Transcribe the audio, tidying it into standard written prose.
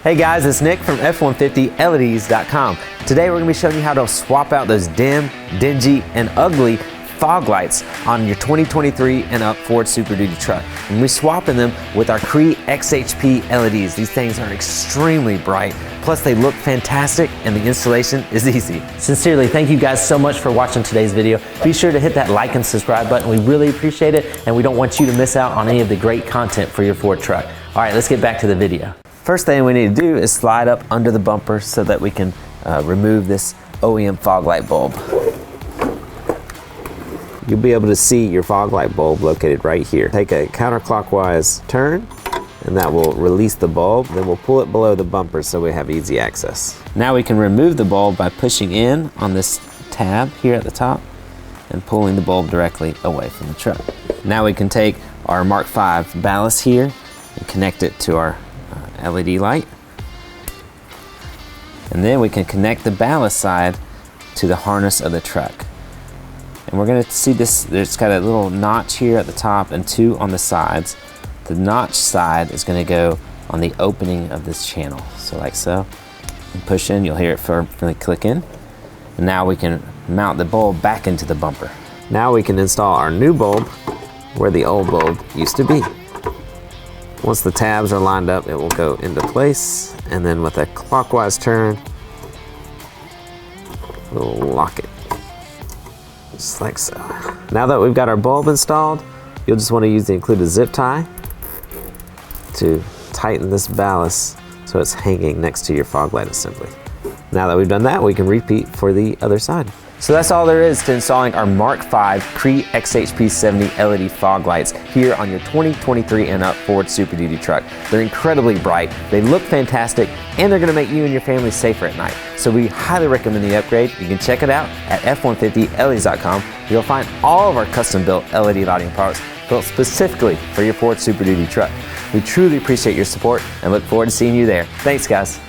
Hey guys, it's Nick from F450LEDs.com. Today we're going to be showing you how to swap out those dim, dingy, and ugly fog lights on your 2023 and up Ford Super Duty truck. And we're swapping them with our CREE XTE LEDs. These things are extremely bright, plus they look fantastic and the installation is easy. Sincerely, thank you guys so much for watching today's video. Be sure to hit that like and subscribe button. We really appreciate it, and we don't want you to miss out on any of the great content for your Ford truck. All right, let's get back to the video. First thing we need to do is slide up under the bumper so that we can remove this OEM fog light bulb. You'll be able to see your fog light bulb located right here. Take a counterclockwise turn and that will release the bulb. Then we'll pull it below the bumper so we have easy access. Now we can remove the bulb by pushing in on this tab here at the top and pulling the bulb directly away from the truck. Now we can take our Mark V ballast here and connect it to our LED light. And then we can connect the ballast side to the harness of the truck. And we're gonna see this, there's got a little notch here at the top and two on the sides. The notch side is gonna go on the opening of this channel. So like so, and push in, you'll hear it firmly click in. And now we can mount the bulb back into the bumper. Now we can install our new bulb where the old bulb used to be. Once the tabs are lined up, it will go into place, and then with a clockwise turn, we'll lock it, just like so. Now that we've got our bulb installed, you'll just want to use the included zip tie to tighten this ballast so it's hanging next to your fog light assembly. Now that we've done that, we can repeat for the other side. So that's all there is to installing our Mark V CREE XHP70 LED fog lights here on your 2023 and up Ford Super Duty truck. They're incredibly bright, they look fantastic, and they're gonna make you and your family safer at night. So we highly recommend the upgrade. You can check it out at F450LEDs.com. You'll find all of our custom built LED lighting products built specifically for your Ford Super Duty truck. We truly appreciate your support and look forward to seeing you there. Thanks guys.